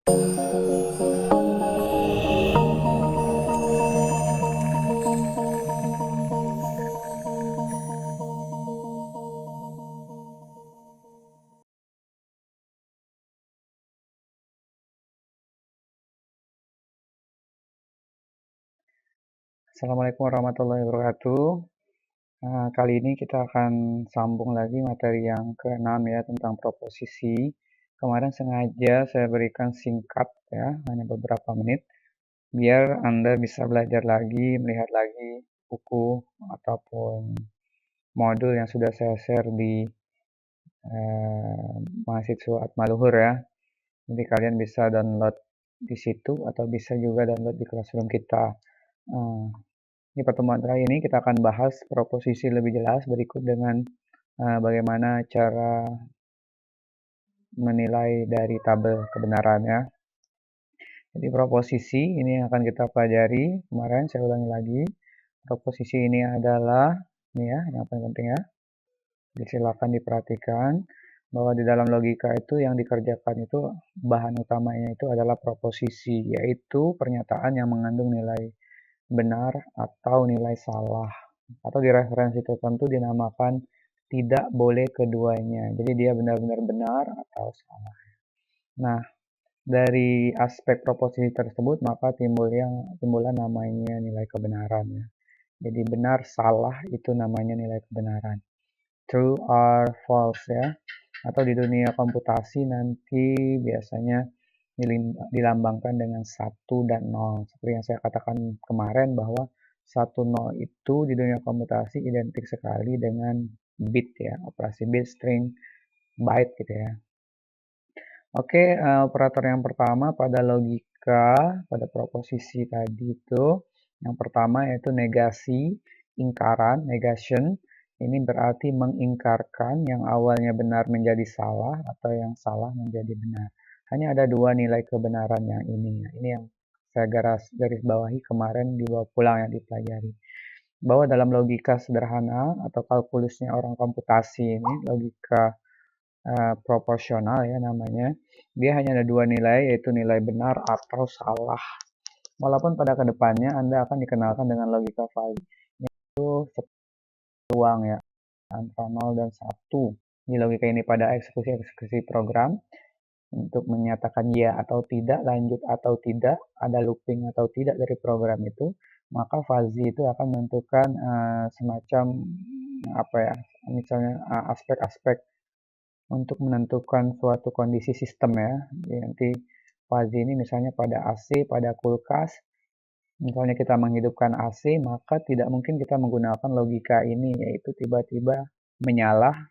Assalamualaikum warahmatullahi wabarakatuh. Kali ini kita akan sambung lagi materi yang ke-6 ya, tentang proposisi. Kemarin sengaja saya berikan singkat ya, hanya beberapa menit, biar Anda bisa belajar lagi, melihat lagi buku ataupun modul yang sudah saya share di mahasiswa Atmaluhur ya. Jadi kalian bisa download di situ atau bisa juga download di Classroom kita. Di pertemuan kali ini kita akan bahas proposisi lebih jelas berikut dengan bagaimana cara menilai dari tabel kebenarannya. Jadi proposisi ini yang akan kita pelajari. Kemarin saya ulangi lagi. Proposisi ini adalah, ini ya, yang paling penting ya. Silakan diperhatikan bahwa di dalam logika itu yang dikerjakan itu bahan utamanya itu adalah proposisi, yaitu pernyataan yang mengandung nilai benar atau nilai salah, atau di referensi tertentu dinamakan tidak boleh keduanya. Jadi dia benar-benar benar atau salah. Nah, dari aspek proposisi tersebut maka timbulan namanya nilai kebenaran ya. Jadi benar salah itu namanya nilai kebenaran. True or false ya. Atau di dunia komputasi nanti biasanya dilambangkan dengan 1 dan 0. Seperti yang saya katakan kemarin bahwa 1, 0 itu di dunia komputasi identik sekali dengan bit ya, operasi bit, string, byte gitu ya. Oke, operator yang pertama pada logika, pada proposisi tadi itu, yang pertama yaitu negasi, ingkaran, negation. Ini berarti mengingkarkan yang awalnya benar menjadi salah atau yang salah menjadi benar. Hanya ada 2 nilai kebenaran yang ini ya. Ini yang saya garis bawahi kemarin dibawa pulang yang dipelajari. Bahwa dalam logika sederhana atau kalkulusnya orang komputasi ini, logika proporsional ya namanya, dia hanya ada 2 nilai, yaitu nilai benar atau salah. Walaupun pada kedepannya Anda akan dikenalkan dengan logika Fuzzy, yaitu ruang ya, antara 0 dan 1. Di logika ini pada eksekusi program, untuk menyatakan ya atau tidak, lanjut atau tidak, ada looping atau tidak dari program itu, maka fuzzy itu akan menentukan semacam apa ya, misalnya aspek-aspek untuk menentukan suatu kondisi sistem ya. Jadi nanti fuzzy ini misalnya pada AC, pada kulkas, misalnya kita menghidupkan AC, maka tidak mungkin kita menggunakan logika ini, yaitu tiba-tiba menyala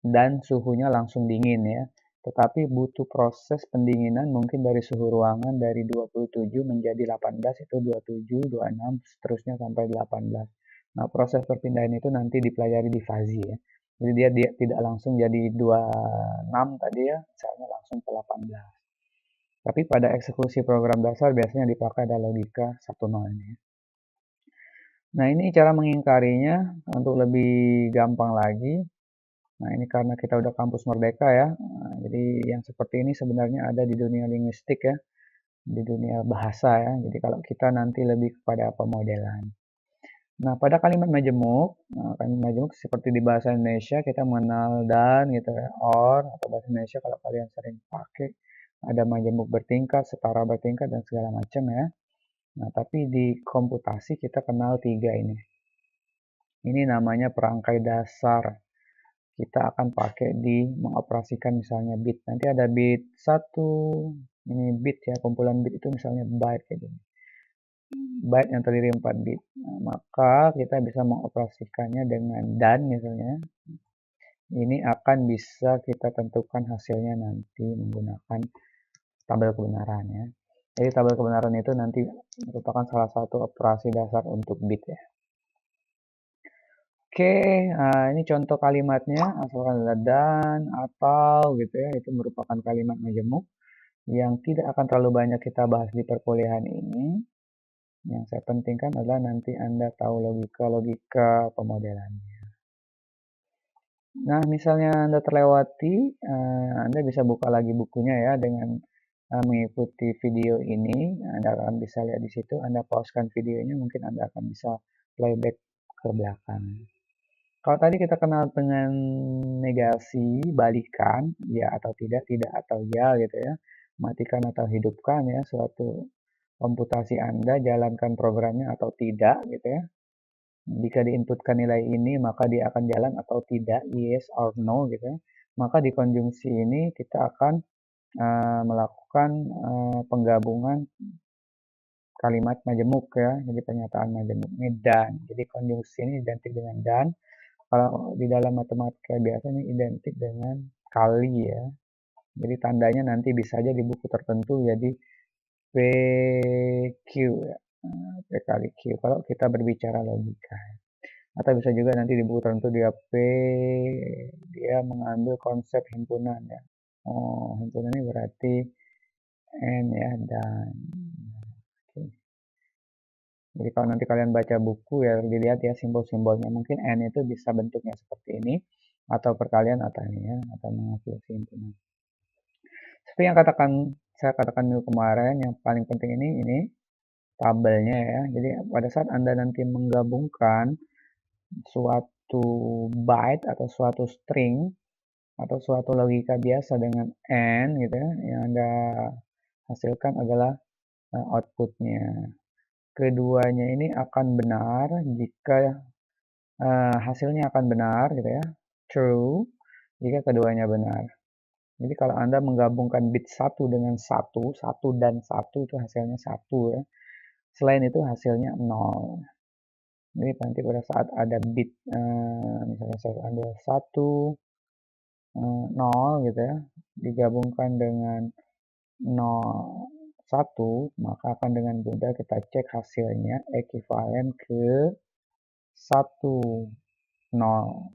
dan suhunya langsung dingin ya. Tetapi butuh proses pendinginan mungkin dari suhu ruangan dari 27 menjadi 18, itu 27, 26, seterusnya sampai 18. Nah, proses perpindahan itu nanti dipelajari di fuzzy ya. Jadi dia tidak langsung jadi 26 tadi ya, misalnya langsung ke 18. Tapi pada eksekusi program dasar biasanya dipakai ada logika 1-0 ini. Nah, ini cara mengingkarinya untuk lebih gampang lagi. Nah, ini karena kita udah kampus merdeka ya. Nah, jadi yang seperti ini sebenarnya ada di dunia linguistik ya, di dunia bahasa ya. Jadi kalau kita nanti lebih kepada pemodelan. Nah, pada kalimat majemuk, kalimat majemuk seperti di bahasa Indonesia kita mengenal dan gitu ya, or, atau bahasa Indonesia kalau kalian sering pakai, ada majemuk bertingkat, setara bertingkat, dan segala macam ya. Nah, tapi di komputasi kita kenal 3 ini. Ini namanya perangkai dasar. Kita akan pakai di mengoperasikan misalnya bit. Nanti ada bit 1, ini bit ya, kumpulan bit itu misalnya byte kayak gini. Byte yang terdiri 4 bit. Nah, maka kita bisa mengoperasikannya dengan dan misalnya. Ini akan bisa kita tentukan hasilnya nanti menggunakan tabel kebenaran ya. Jadi tabel kebenaran itu nanti merupakan salah satu operasi dasar untuk bit ya. Oke, ini contoh kalimatnya, asalkan ada dan, atau gitu ya, itu merupakan kalimat majemuk yang tidak akan terlalu banyak kita bahas di perkuliahan ini. Yang saya pentingkan adalah nanti Anda tahu logika-logika pemodelannya. Nah, misalnya Anda terlewati, Anda bisa buka lagi bukunya ya dengan mengikuti video ini, Anda akan bisa lihat di situ. Anda pauskan videonya, mungkin Anda akan bisa playback ke belakang. Kalau tadi kita kenal dengan negasi, balikan, ya atau tidak, tidak atau ya gitu ya. Matikan atau hidupkan ya suatu komputasi Anda, jalankan programnya atau tidak gitu ya. Jika diinputkan nilai ini, maka dia akan jalan atau tidak, yes or no gitu ya. Maka di konjungsi ini kita akan melakukan penggabungan kalimat majemuk ya. Jadi pernyataan majemuknya dan. Jadi konjungsi ini identik dengan dan. Kalau di dalam matematika biasanya identik dengan kali ya. Jadi tandanya nanti bisa aja di buku tertentu jadi PQ ya. P kali Q kalau kita berbicara logika. Atau bisa juga nanti di buku tertentu dia mengambil konsep himpunan ya. Oh, himpunan ini berarti N ya dan. Oke. Jadi kalau nanti kalian baca buku ya dilihat ya simbol-simbolnya. Mungkin N itu bisa bentuknya seperti ini atau perkalian atau ini ya atau mengakui himpunan. Seperti yang saya katakan minggu kemarin, yang paling penting ini tabelnya ya. Jadi pada saat Anda nanti menggabungkan suatu byte atau suatu string atau suatu logika biasa dengan N gitu ya, yang Anda hasilkan adalah outputnya. Keduanya ini akan benar jika hasilnya akan benar gitu ya, true jika keduanya benar. Jadi kalau Anda menggabungkan bit 1 dengan 1, 1 dan 1 itu hasilnya 1 ya. Selain itu hasilnya 0. Jadi nanti pada saat ada bit, misalnya saya ambil 1, 0 gitu ya, digabungkan dengan 0, 1, maka akan dengan mudah kita cek hasilnya ekuivalen ke 1, 0, 0,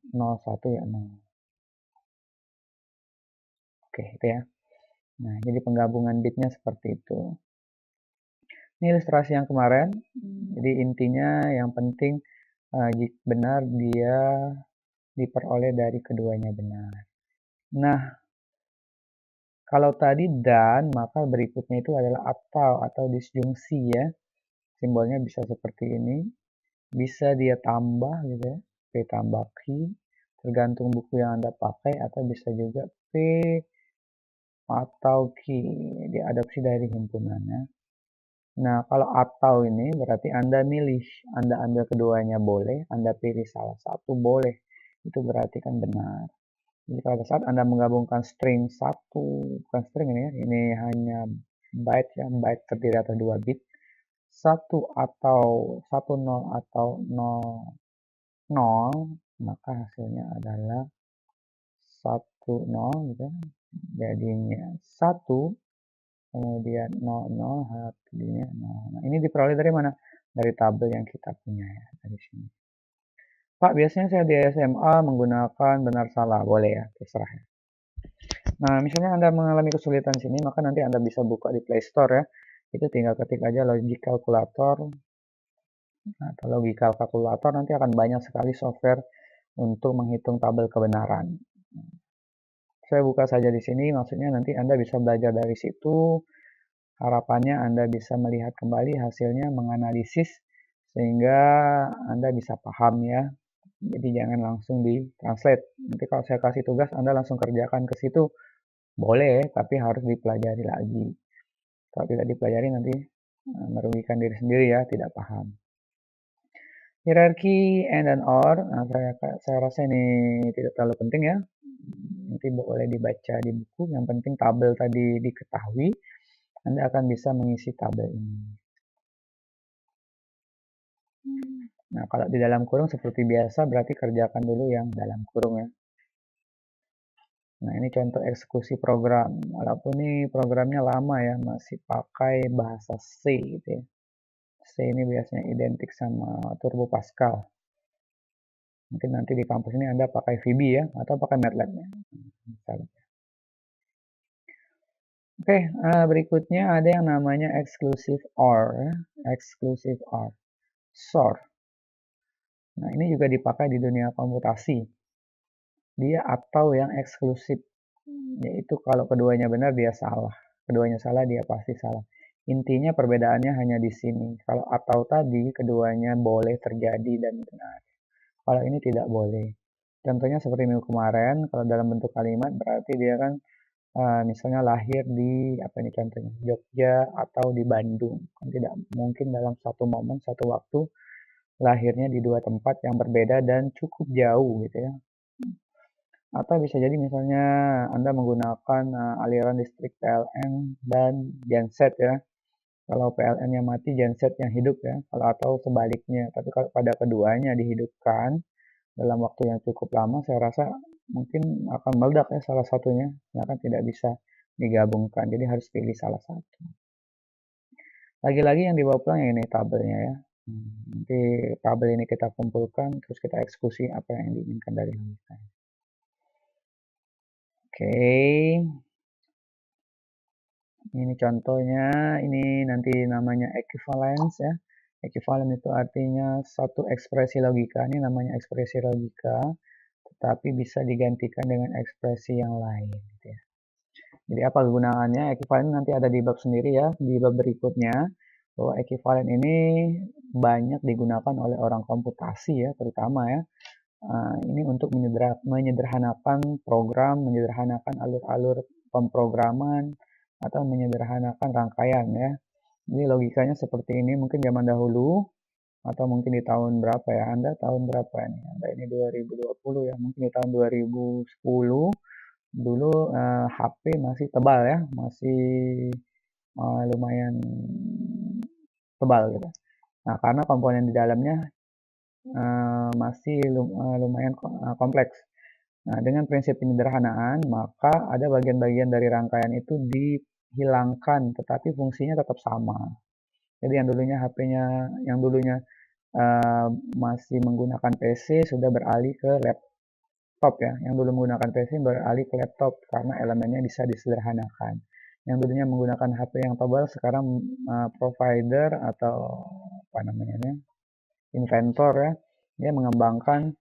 0, 1 ya 0. Oke, itu ya. Nah, jadi penggabungan bitnya seperti itu. Ini ilustrasi yang kemarin. Jadi intinya yang penting jika benar dia diperoleh dari keduanya benar. Nah, kalau tadi dan, maka berikutnya itu adalah atau disjungsi ya. Simbolnya bisa seperti ini. Bisa dia tambah gitu ya. P tambah Q. Tergantung buku yang Anda pakai atau bisa juga P atau Q. Diadopsi dari himpunannya. Nah, kalau atau ini berarti Anda milih. Anda ambil keduanya boleh, Anda pilih salah satu boleh. Itu berarti kan benar. Jadi pada saat Anda menggabungkan string satu, bukan string ini ya, ini hanya byte ya, byte terdiri atas 2 bit. 1 atau 10 atau 00, maka hasilnya adalah 10 gitu. Jadinya 1, kemudian 00, hasilnya 0. Nah, ini diperoleh dari mana? Dari tabel yang kita punya ya, dari sini. Pak, biasanya saya di SMA menggunakan benar salah. Boleh ya, terserah ya. Nah, misalnya Anda mengalami kesulitan sini, maka nanti Anda bisa buka di Play Store ya. Itu tinggal ketik aja Logic Calculator atau Logical Calculator, nanti akan banyak sekali software untuk menghitung tabel kebenaran. Saya buka saja di sini, maksudnya nanti Anda bisa belajar dari situ. Harapannya Anda bisa melihat kembali hasilnya, menganalisis, sehingga Anda bisa paham ya. Jadi jangan langsung di-translate. Nanti kalau saya kasih tugas, Anda langsung kerjakan ke situ. Boleh, tapi harus dipelajari lagi. Kalau tidak dipelajari nanti merugikan diri sendiri ya, tidak paham. Hierarki and dan or, nah, saya rasa ini tidak terlalu penting ya. Nanti boleh dibaca di buku, yang penting tabel tadi diketahui, Anda akan bisa mengisi tabel ini. Nah, kalau di dalam kurung seperti biasa, berarti kerjakan dulu yang dalam kurung ya. Nah, ini contoh eksekusi program. Walaupun ini programnya lama ya, masih pakai bahasa C gitu ya. C ini biasanya identik sama Turbo Pascal. Mungkin nanti di kampus ini Anda pakai VB ya, atau pakai MATLAB ya. Oke, berikutnya ada yang namanya exclusive OR. Exclusive OR. SOR. Nah, ini juga dipakai di dunia komputasi. Dia atau yang eksklusif. Yaitu kalau keduanya benar dia salah, keduanya salah dia pasti salah. Intinya perbedaannya hanya di sini. Kalau atau tadi keduanya boleh terjadi dan benar. Kalau ini tidak boleh. Contohnya seperti minggu kemarin, kalau dalam bentuk kalimat berarti dia kan misalnya lahir di apa ini contohnya Jogja atau di Bandung. Kan tidak mungkin dalam satu momen, satu waktu lahirnya di dua tempat yang berbeda dan cukup jauh gitu ya. Atau bisa jadi misalnya Anda menggunakan aliran listrik PLN dan genset ya. Kalau PLN-nya mati, genset yang hidup ya. Kalau atau sebaliknya. Tapi kalau pada keduanya dihidupkan dalam waktu yang cukup lama, saya rasa mungkin akan meledak ya salah satunya. Akan tidak bisa digabungkan. Jadi harus pilih salah satu. Lagi-lagi yang dibawa pulang yang ini tabelnya ya. Nanti tabel ini kita kumpulkan, terus kita eksekusi apa yang diinginkan dari kita. Oke, ini contohnya, ini nanti namanya equivalence ya. Equivalent itu artinya satu ekspresi logika, ini namanya ekspresi logika, tetapi bisa digantikan dengan ekspresi yang lain. Gitu ya. Jadi apa kegunaannya? Equivalent nanti ada di bab sendiri ya, di bab berikutnya. Bahwa equivalent ini banyak digunakan oleh orang komputasi ya, terutama ya. Ini untuk menyederhanakan program, menyederhanakan alur-alur pemrograman, atau menyederhanakan rangkaian ya. Jadi logikanya seperti ini mungkin zaman dahulu atau mungkin di tahun berapa ya? Anda tahun berapa nih? Anda ini 2020 ya. Mungkin di tahun 2010 dulu HP masih tebal ya, masih lumayan tebal gitu. Nah, karena komponen di dalamnya masih lumayan kompleks. Nah, dengan prinsip penyederhanaan, maka ada bagian-bagian dari rangkaian itu dihilangkan, tetapi fungsinya tetap sama. Jadi yang dulunya HP-nya, yang dulunya masih menggunakan PC sudah beralih ke laptop ya. Yang dulu menggunakan PC beralih ke laptop karena elemennya bisa disederhanakan. Yang dulunya menggunakan HP yang tebal sekarang provider atau apa namanya inventor ya, dia mengembangkan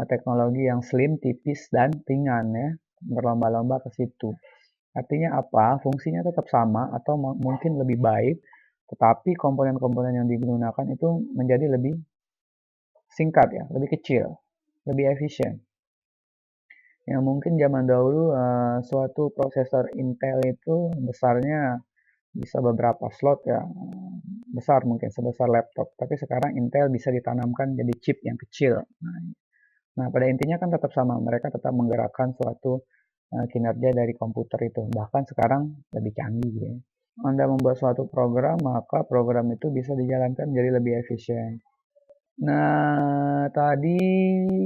teknologi yang slim, tipis dan ringan ya, berlomba-lomba ke situ. Artinya apa? Fungsinya tetap sama atau mungkin lebih baik, tetapi komponen-komponen yang digunakan itu menjadi lebih singkat ya, lebih kecil, lebih efisien. Yang mungkin zaman dahulu suatu prosesor Intel itu besarnya bisa beberapa slot ya, besar mungkin sebesar laptop. Tapi sekarang Intel bisa ditanamkan jadi chip yang kecil. Nah, pada intinya kan tetap sama, mereka tetap menggerakkan suatu kinerja dari komputer itu. Bahkan sekarang lebih canggih ya. Anda membuat suatu program, maka program itu bisa dijalankan jadi lebih efisien. Nah, tadi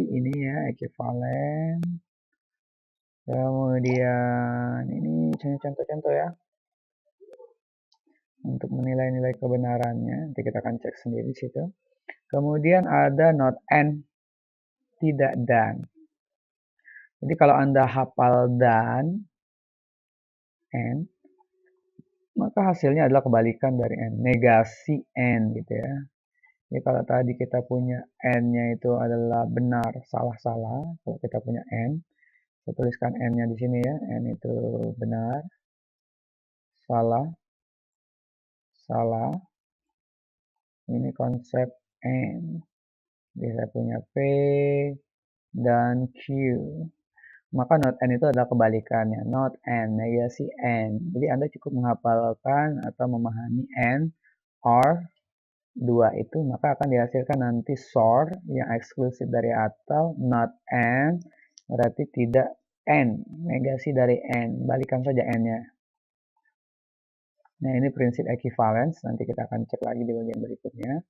ini ya equivalent. Kemudian ini contoh-contoh ya untuk menilai-nilai kebenarannya. Nanti kita akan cek sendiri situ. Kemudian ada not and, tidak dan. Jadi kalau Anda hafal dan and, maka hasilnya adalah kebalikan dari and, negasi and gitu ya. Jadi kalau tadi kita punya n-nya itu adalah benar, salah-salah. Kalau kita punya n, saya tuliskan n-nya di sini ya. N itu benar, salah, salah. Ini konsep n. Jadi saya punya p dan q. Maka not n itu adalah kebalikannya. Not n, negasi n. Jadi Anda cukup menghafalkan atau memahami n, or, dua itu, maka akan dihasilkan nanti SOR yang eksklusif dari atau, not n, berarti tidak n, negasi dari n, balikan saja n-nya. Nah, ini prinsip equivalence, nanti kita akan cek lagi di bagian berikutnya.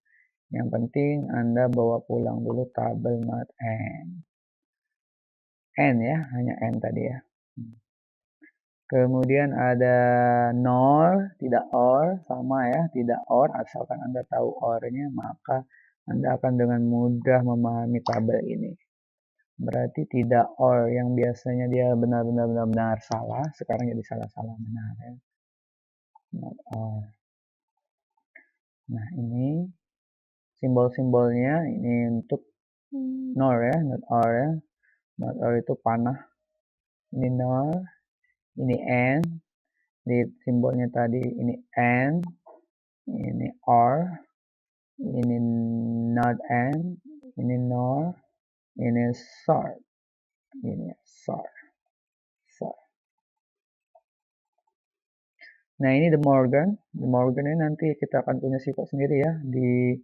Yang penting Anda bawa pulang dulu tabel not n. N ya, hanya n tadi ya. Kemudian ada nor, tidak or, sama ya, tidak or, asalkan Anda tahu or-nya, maka Anda akan dengan mudah memahami tabel ini. Berarti tidak or, yang biasanya dia benar-benar salah, sekarang jadi salah-salah benar ya. Not or. Nah, ini simbol-simbolnya, ini untuk nor ya, not or ya. Not or itu panah. Ini nor. ini N, di simbolnya tadi ini N, ini R, ini not N, ini nor, ini SAR, ini SAR, SAR. Nah ini De Morgan ini nanti kita akan punya sifat sendiri ya di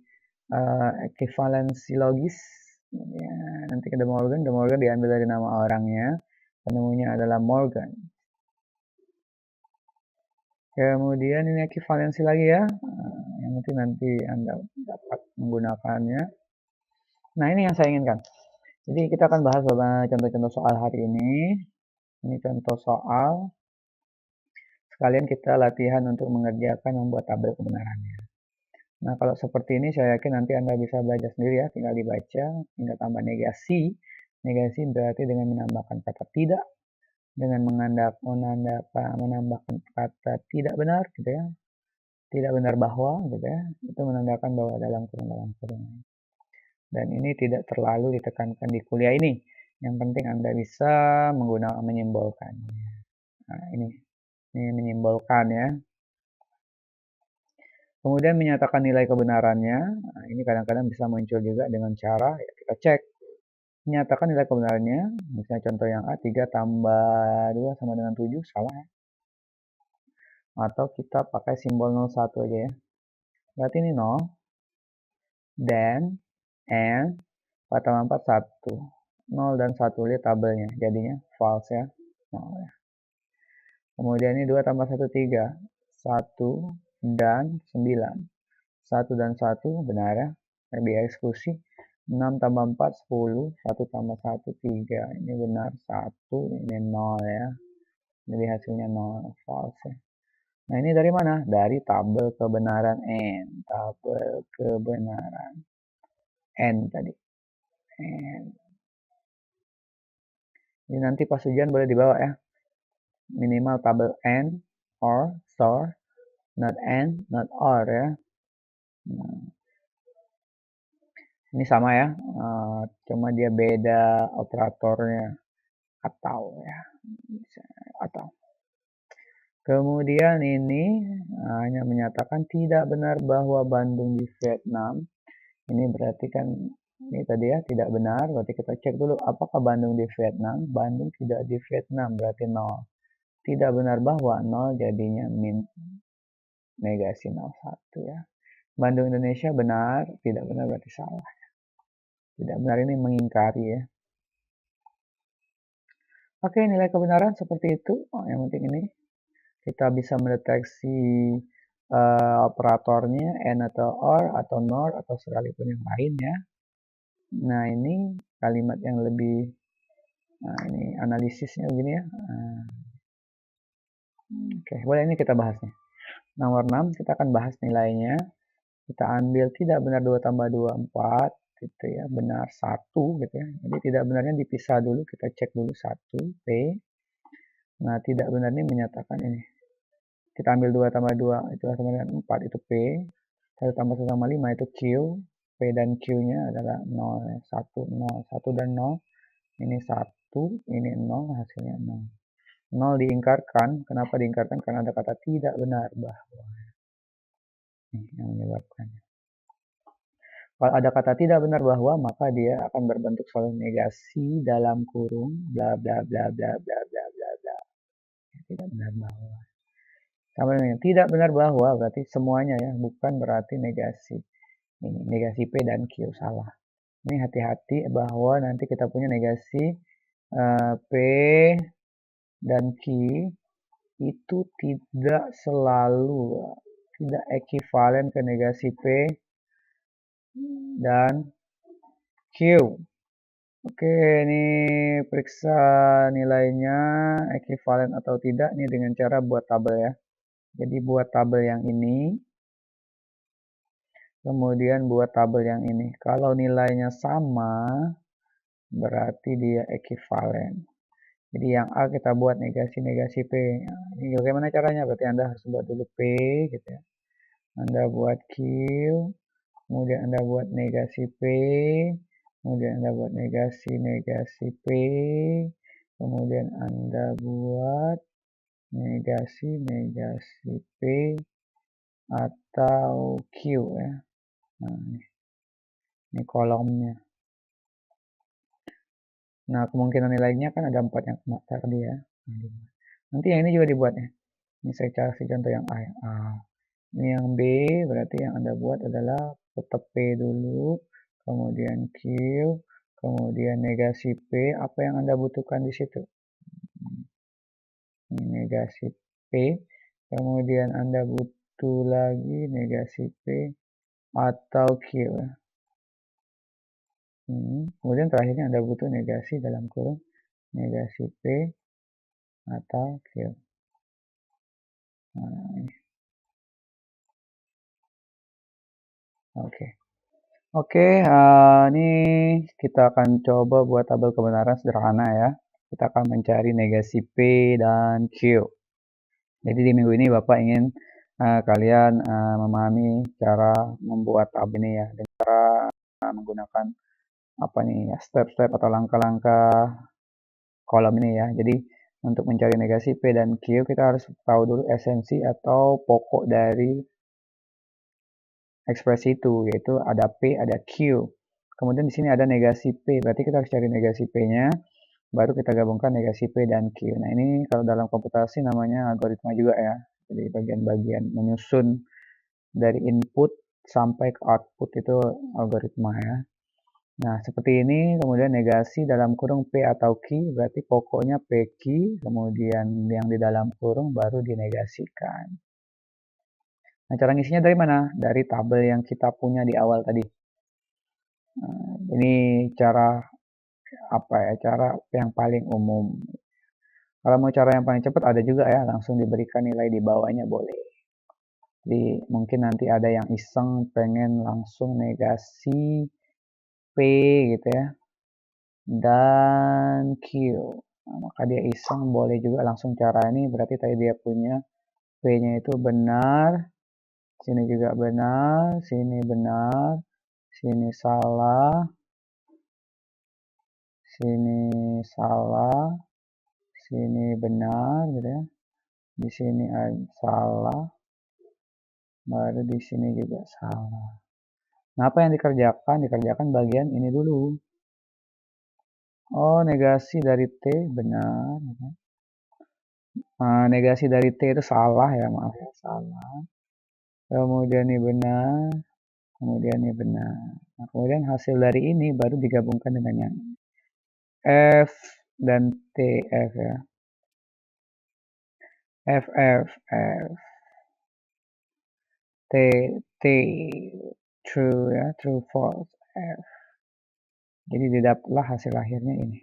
equivalensi logis. Ya, nanti ke De Morgan diambil dari nama orangnya, penemunya adalah Morgan. Kemudian ini equivalensi lagi ya, yang nanti Anda dapat menggunakannya. Nah ini yang saya inginkan. Jadi kita akan bahas beberapa contoh-contoh soal hari ini. Ini contoh soal. Sekalian kita latihan untuk mengerjakan membuat tabel kebenarannya. Nah kalau seperti ini saya yakin nanti Anda bisa belajar sendiri ya. Tinggal dibaca, tinggal tambah negasi. Negasi berarti dengan menambahkan kata tidak. Dengan menambahkan kata tidak benar gitu ya. Tidak benar bahwa gitu ya. Itu menandakan bahwa dalam kurung. Dan ini tidak terlalu ditekankan di kuliah ini. Yang penting Anda bisa menggunakan menyimbolkannya. Nah, ini menyimbolkan ya. Kemudian menyatakan nilai kebenarannya. Nah, ini kadang-kadang bisa muncul juga dengan cara ya, kita cek. Menyatakan nilai kebenarannya. Misalnya contoh yang A, 3 tambah 2 sama dengan 7, salah ya. Atau kita pakai simbol 01 aja ya. Berarti ini 0. Dan, and, 4 tambah 4, 1. 0 dan 1, lihat tabelnya. Jadinya false ya. 0 ya. Kemudian ini 2 tambah 1, 3. 1 dan 9. 1 dan 1 benar ya. Dieksekusi. 6 tambah 4, 10. 1 tambah 1, 3. Ini benar. 1, ini 0 ya. Jadi hasilnya 0. False ya. Nah ini dari mana? Dari tabel kebenaran N. Tabel kebenaran N tadi. N. Ini nanti pas ujian boleh dibawa ya. Minimal tabel N, or, SOR, not N, not or ya. Nah, ini sama ya, cuma dia beda operatornya atau ya, atau. Kemudian ini hanya menyatakan tidak benar bahwa Bandung di Vietnam. Ini berarti kan ini tadi ya tidak benar. Berarti kita cek dulu apakah Bandung di Vietnam. Bandung tidak di Vietnam berarti 0. Tidak benar bahwa 0 jadinya negasi 01 ya. Bandung Indonesia benar, tidak benar berarti salah. Tidak benar ini mengingkari ya. Oke, nilai kebenaran seperti itu. Yang penting ini kita bisa mendeteksi operatornya N atau OR atau NOR atau sekalipun yang lain ya. Nah ini kalimat yang lebih, nah ini analisisnya begini ya. Oke, boleh ini kita bahas nih. Nomor 6 kita akan bahas nilainya. Kita ambil tidak benar 2 tambah 2, 4 gitu ya, benar 1 gitu ya. Jadi tidak benarnya dipisah dulu, kita cek dulu 1, P. Nah tidak benar ini menyatakan ini. Kita ambil 2 tambah 2 itu sama dengan 4 itu P. 1 tambah 1 tambah 5 itu Q. P dan Q-nya adalah 0, 1, 0, 1 dan 0. Ini 1, ini 0, hasilnya 0. 0 diingkarkan. Kenapa diingkarkan? Karena ada kata tidak benar bahwa. Ini yang menyebabkannya. Kalau ada kata tidak benar bahwa, maka dia akan berbentuk selalu negasi dalam kurung bla bla bla bla bla bla bla bla. Tidak benar bahwa. Sama dengan tidak benar bahwa berarti semuanya ya, bukan berarti negasi. Ini negasi P dan Q salah. Ini hati-hati bahwa nanti kita punya negasi P dan Q itu tidak selalu tidak ekivalen ke negasi P dan Q. Oke, ini periksa nilainya ekivalen atau tidak nih dengan cara buat tabel ya. Jadi buat tabel yang ini, kemudian buat tabel yang ini. Kalau nilainya sama, berarti dia ekivalen. Jadi yang A kita buat negasi P. Nah, ini bagaimana caranya? Berarti Anda harus buat dulu P gitu ya. Anda buat Q, kemudian Anda buat negasi P, kemudian Anda buat negasi P, kemudian Anda buat negasi P atau Q ya. Nah, ini kolomnya. Nah, kemungkinan nilainya kan ada 4 yang kena tadi ya. Nanti yang ini juga dibuat ya. Ini saya kasih contoh yang A. Ini yang B, berarti yang Anda buat adalah tetap P dulu, kemudian Q, kemudian negasi P. Apa yang Anda butuhkan di situ? Ini negasi P, kemudian Anda butuh lagi negasi P atau Q. Kemudian terakhirnya Anda butuh negasi dalam kurung negasi P atau Q. Nah, Oke, ini kita akan coba buat tabel kebenaran sederhana ya. Kita akan mencari negasi P dan Q. Jadi di minggu ini Bapak ingin kalian memahami cara membuat tabel ini ya, dengan cara menggunakan apa nih ya, step-step atau langkah-langkah kolom ini ya. Jadi untuk mencari negasi P dan Q kita harus tahu dulu esensi atau pokok dari ekspresi itu, yaitu ada P, ada Q. Kemudian di sini ada negasi P, berarti kita harus cari negasi P-nya, baru kita gabungkan negasi P dan Q. Nah, ini kalau dalam komputasi namanya algoritma juga ya. Jadi bagian-bagian menyusun dari input sampai ke output itu algoritma ya. Nah, seperti ini, kemudian negasi dalam kurung P atau Q, berarti pokoknya PQ, kemudian yang di dalam kurung baru dinegasikan. Nah, cara ngisinya dari mana? Dari tabel yang kita punya di awal tadi. Nah, ini cara apa ya? Cara yang paling umum. Kalau mau cara yang paling cepat ada juga ya, langsung diberikan nilai di bawahnya boleh. Jadi mungkin nanti ada yang iseng pengen langsung negasi P gitu ya, dan Q. Nah, maka dia iseng boleh juga langsung cara ini, berarti tadi dia punya P-nya itu benar, sini juga benar, sini salah, sini benar gitu ya. Di sini salah, baru di sini juga salah. Nah, apa yang dikerjakan? Dikerjakan bagian ini dulu. Oh, negasi dari T benar. Negasi dari T itu salah ya, maaf ya, salah. Kemudian ini benar, kemudian ini benar. Nah, kemudian hasil dari ini baru digabungkan dengan yang F dan TF ya. F, T, T, true ya, true, false, F. Jadi didapatlah hasil akhirnya ini.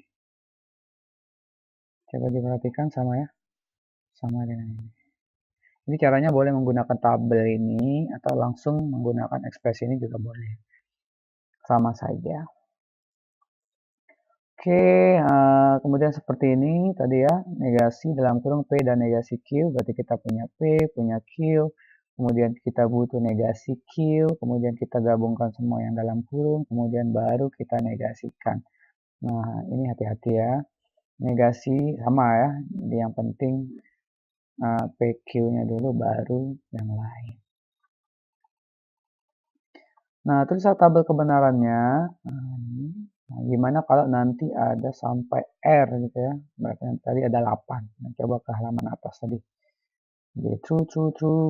Coba diperhatikan sama ya, sama dengan ini. Ini caranya boleh menggunakan tabel ini atau langsung menggunakan ekspresi ini juga boleh. Sama saja. Oke, kemudian seperti ini tadi ya, negasi dalam kurung P dan negasi Q, berarti kita punya P, punya Q, kemudian kita butuh negasi Q, kemudian kita gabungkan semua yang dalam kurung, kemudian baru kita negasikan. Nah, ini hati-hati ya, negasi sama ya, jadi yang penting PQ-nya dulu baru yang lain. Nah, terus tabel kebenarannya, nah, gimana kalau nanti ada sampai R gitu ya, berarti tadi ada 8. Nah, coba ke halaman atas tadi. Jadi true,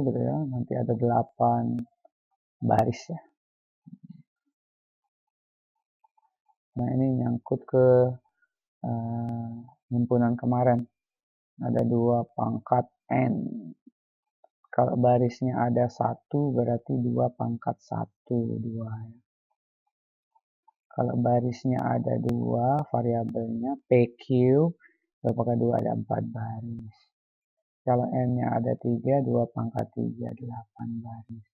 gitu ya, nanti ada 8 baris ya. Nah, ini nyangkut ke himpunan kemarin. Ada 2 pangkat N. Kalau barisnya ada 1, berarti 2 pangkat 1, 2 ya. Kalau barisnya ada 2, variabelnya PQ, 2 pangkat 2 ada 4 baris. Kalau N-nya ada 3, 2 pangkat 3, 8 baris.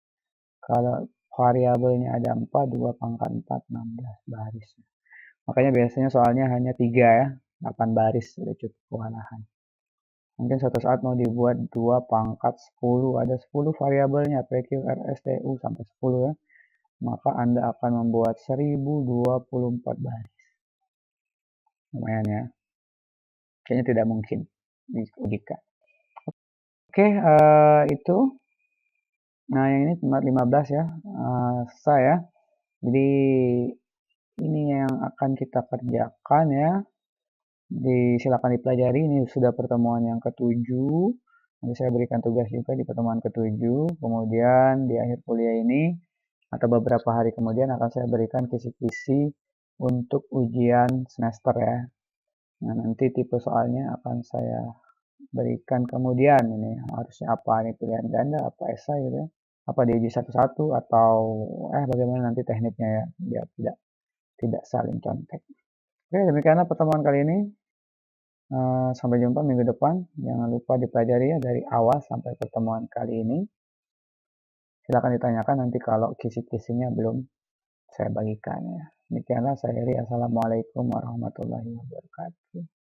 Kalau variabelnya ada 4, 2 pangkat 4, 16 baris. Makanya biasanya soalnya hanya 3 ya, 8 baris sudah cukup kewalahan. Mungkin suatu saat mau dibuat 2 pangkat 10, ada 10 variabelnya, PQ, RS, TU sampai 10 ya. Maka Anda akan membuat 1024 baris. Lumayan ya. Kayaknya tidak mungkin diujikan. Oke, itu. Nah, yang ini cuma 15 ya. Selesai ya. Jadi ini yang akan kita kerjakan ya. Silakan dipelajari. Ini sudah pertemuan yang ketujuh. Nanti saya berikan tugas juga di pertemuan ketujuh. Kemudian di akhir kuliah ini atau beberapa hari kemudian akan saya berikan kisi-kisi untuk ujian semester ya. Nah, nanti tipe soalnya akan saya berikan kemudian ini harusnya apa nih, pilihan ganda apa esai gitu ya, apa diuji satu-satu atau bagaimana nanti tekniknya ya, biar tidak saling contek. Oke, demikianlah pertemuan kali ini. Sampai jumpa minggu depan. Jangan lupa dipelajari ya dari awal sampai pertemuan kali ini. Silakan ditanyakan nanti kalau kisi-kisinya belum saya bagikan ya. Demikianlah saya Heri. Assalamualaikum warahmatullahi wabarakatuh.